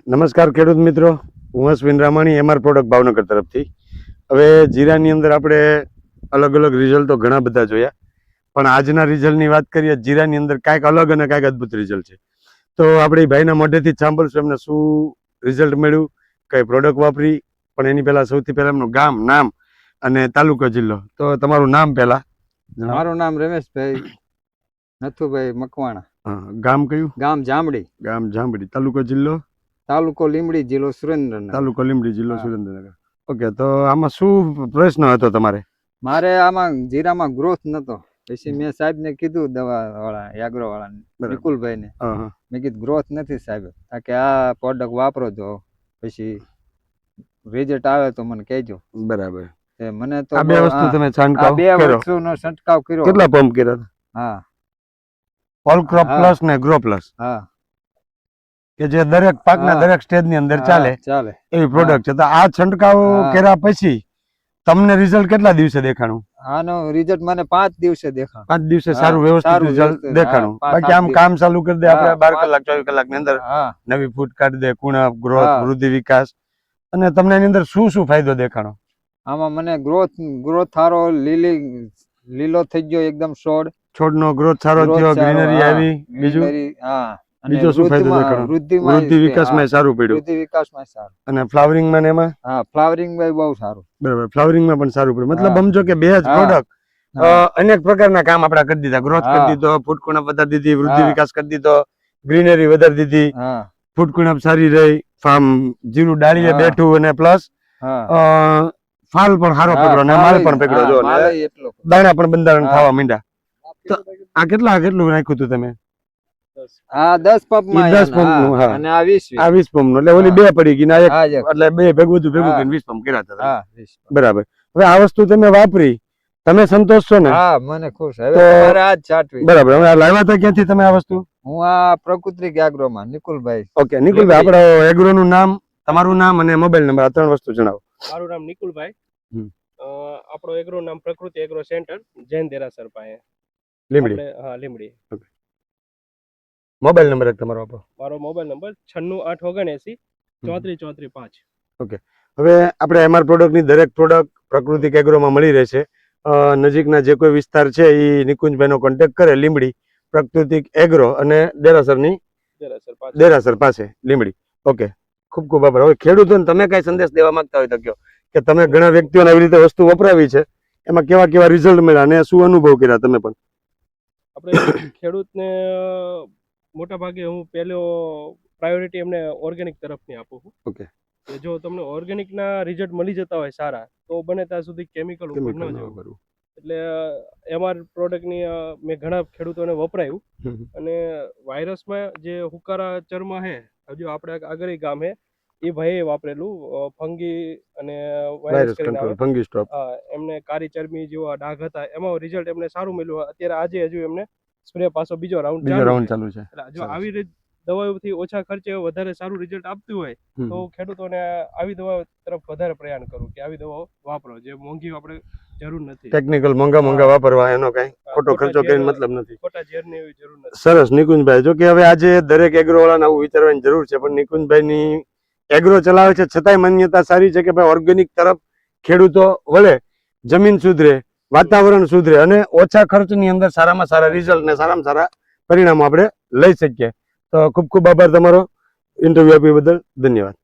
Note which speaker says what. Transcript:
Speaker 1: નમસ્કાર ખેડૂત મિત્રો, હું અશ્વિન રામાણી, એમઆર પ્રોડક્ટ ભાવનગર તરફથી. હવે જીરાની અંદર આપણે અલગ અલગ રિઝલ્ટો ઘણા બધા જોયા, પણ આજના રિઝલ્ટની વાત કરીએ, જીરાની અંદર કાંઈક અલગ અને કાંઈક અદ્ભુત રિઝલ્ટ છે. તો આપણે ભાઈના મોઢેથી જ સાંભળશું એમને શું રિઝલ્ટ મળ્યું, કઈ પ્રોડક્ટ વાપરી. પણ એની પહેલા સૌથી પહેલા એમનું ગામ, નામ અને તાલુકો, જિલ્લો. તો તમારું નામ પહેલા.
Speaker 2: મારું નામ રમેશભાઈ નથુભાઈ મકવાણા.
Speaker 1: ગામ કયું?
Speaker 2: ગામ જામડી.
Speaker 1: ગામ જામડી. તાલુકો, જિલ્લો?
Speaker 2: તાલુકો લીમડી, જિલ્લો સુરેન્દ્રનગર.
Speaker 1: તાલુકો લીમડી, જિલ્લો સુરેન્દ્રનગર. ઓકે, તો આમાં શું પ્રશ્ન હતો તમારે?
Speaker 2: મારે આમાં જીરામાં ગ્રોથ નતો, પછી મેં સાહેબ ને કીધું, દવા વાળા એગ્રો વાળા નિકુલભાઈ ને મેં કીધું ગ્રોથ નથી સાહેબ, કે આ પ્રોડક્ટ વાપરો તો પછી રિઝલ્ટ આવે તો મને કહેજો.
Speaker 1: બરાબર.
Speaker 2: મને તો
Speaker 1: આ બે વસ્તુ તમે છંટકાવ
Speaker 2: બે
Speaker 1: કર્યો?
Speaker 2: વસ્તુનો છંટકાવ કર્યો.
Speaker 1: કેટલા પંપ કર્યા હતા?
Speaker 2: હા,
Speaker 1: ઓલ ક્રોપ પ્લસ ને ગ્રો પ્લસ.
Speaker 2: હા,
Speaker 1: કે જે દરેક પાકના દરેક સ્ટેજ ની અંદર ચાલે એવી પ્રોડક્ટ છે. તો આ છંટકાવ કર્યા પછી તમને રિઝલ્ટ કેટલા દિવસે દેખાણું?
Speaker 2: આનો રિઝલ્ટ મને 5 દિવસે દેખાણું.
Speaker 1: 5 દિવસે સારું વ્યવસ્થિત રિઝલ્ટ દેખાણું. બાકી આમ કામ ચાલુ કરી દે આપણે 12 કલાક 24 કલાક ની અંદર નવી ફૂટ કાઢી દે, કુણપ, ગ્રોથ, વૃદ્ધિ, વિકાસ. અને તમને એની અંદર શું શું ફાયદો દેખાણો?
Speaker 2: આમાં મને ગ્રોથ સારો, લીલો થઈ ગયો એકદમ
Speaker 1: છોડનો ગ્રોથ સારો થયો, ગ્રીનરી આવી. બીજું?
Speaker 2: હા.
Speaker 1: બીજો શું ફાયદો દેખાણો? વૃદ્ધિ વિકાસમાં સારું પડ્યું.
Speaker 2: વૃદ્ધિ વિકાસમાં સારું.
Speaker 1: અને ફ્લાવરિંગમાં ને એમાં?
Speaker 2: હા, ફ્લાવરિંગમાં બહુ સારું.
Speaker 1: બરાબર, ફ્લાવરિંગમાં પણ સારું પડ્યું. મતલબ સમજો કે બે જ પ્રોડક્ટ અનેક પ્રકારના કામ આપણે કરી દીધા. ગ્રોથ કરી દીધો, ફૂટ કુણપ વધારી દીધી, વૃદ્ધિ વિકાસ કરી દીધો, ગ્રીનરી વધારી દીધી, ફૂટ કુણપ સારી રહી, ફાર્મ જીરું ડાળીએ બેઠું, અને પ્લસ ફાલ પણ સારો પકડ્યો અને માલ પણ પકડ્યો. જો દાણા પણ બંધારણ થવા માંડ્યા. તો આ કેટલું નાખ્યું હતું તમે?
Speaker 2: આ 10 પંપ માં,
Speaker 1: 10 પંપ નું. હા,
Speaker 2: અને આ 20
Speaker 1: પંપ નું. એટલે ઓલી 2 પડી ગઈ ને એક, એટલે 2 ભેગું કરીને 20 પંપ કર્યા હતા. બરાબર. હવે આ વસ્તુ તમે વાપરી, તમે સંતોષ છો ને?
Speaker 2: હા, મને ખુશ. હવે મારે આજ ચાટવી.
Speaker 1: બરાબર. હવે લાવ્યા હતા ક્યાંથી તમે આ વસ્તુ?
Speaker 2: હું આ પ્રકૃતિ એગ્રો માં, નિકુલભાઈ.
Speaker 1: ઓકે, નિકુલભાઈ, આપણો એગ્રો નું નામ, તમારું નામ અને મોબાઈલ નંબર, આ 3 વસ્તુ જણાવો.
Speaker 3: મારું નામ નિકુલભાઈ. આપણો એગ્રો નામ પ્રકૃતિ એગ્રો સેન્ટર, જૈન દેરાસર પાસે,
Speaker 1: લીમડી.
Speaker 3: હા, લીમડી.
Speaker 1: મોબાઈલ નંબર તમારો આપો.
Speaker 3: મારો મોબાઈલ નંબર 96 879 34 34 5.
Speaker 1: ઓકે. હવે આપણે એમઆર પ્રોડક્ટ ની દરેક પ્રોડક્ટ પ્રકૃતિ એગ્રોમાં મળી રહેશે. નજીકના જે કોઈ વિસ્તાર છે એ નિકુંજભાઈ નો કોન્ટેક્ટ કરે, લીમડી પ્રકૃતિ એગ્રો અને દેરાસર પાસે લીમડી. ઓકે, ખૂબ ખૂબ આભાર. હવે ખેડૂતોને તમે કઈ સંદેશ દેવા માંગતા હોય તો કહો, કે તમે ઘણા વ્યક્તિઓને આવી રીતે વસ્તુ વપરાવી છે, એમાં કેવા કેવા રિઝલ્ટ મળ્યા અને શું અનુભવ કર્યા તમે પણ?
Speaker 3: આપણે ખેડૂતને મોટા ભાગે હું પહેલો પ્રાયોરિટી એમને ઓર્ગેનિક તરફની આપું છું.
Speaker 1: ઓકે.
Speaker 3: જો તમને ઓર્ગેનિક ના રિઝલ્ટ મળી જતા હોય સારા, તો બને ત્યાં સુધી કેમિકલ ઉપર ન જવું. એટલે એમઆર પ્રોડક્ટની મેં ઘણા ખેડૂતોને વપરાયું. અને વાયરસમાં જે હુકારા ચરમા હે, હજુ આપણે આગળ ગામ હે, એ ભાઈએ વાપરેલું ફંગી અને વાયરસ
Speaker 1: ફંગી સ્ટોપ.
Speaker 3: એમને કારી ચરમી જેવા ડાઘ હતા, એમાં રિઝલ્ટ એમને સારું મળ્યું. અત્યારે આજે હજુ એમને સ્પ્રે પાછો બીજો રાઉન્ડ ચાલુ છે. જો આવી રીતે દવાઓથી ઓછા ખર્ચે વધારે સારું રિઝલ્ટ આપતું હોય તો ખેડૂતોને આવી દવા તરફ વધારે પ્રયાણ કરવું, કે આવી દવાઓ વાપરો, જે મોંઘી આપણે જરૂર નથી.
Speaker 1: ટેકનિકલ મોંઘા વાપરવા, એનો કઈ ખોટો ખર્ચો કરીને મતલબ નથી.
Speaker 3: ખોટા ઝેરની એવી જરૂર નથી.
Speaker 1: સરસ નિકુંજભાઈ. જો કે હવે આજે દરેક એગ્રો વાળાને આવું વિચારવાની જરૂર છે, પણ નિકુંજભાઈ ની એગ્રો ચલાવે છે છતાંય માન્યતા સારી છે કે ભાઈ ઓર્ગેનિક તરફ ખેડૂતો વળે, જમીન સુધરે, વાતાવરણ સુધરે અને ઓછા ખર્ચની અંદર સારામાં સારા રિઝલ્ટ ને સારામાં સારા પરિણામો આપણે લઈ શકીએ. તો ખૂબ ખૂબ આભાર તમારો ઇન્ટરવ્યુ આપ્યા બદલ. ધન્યવાદ.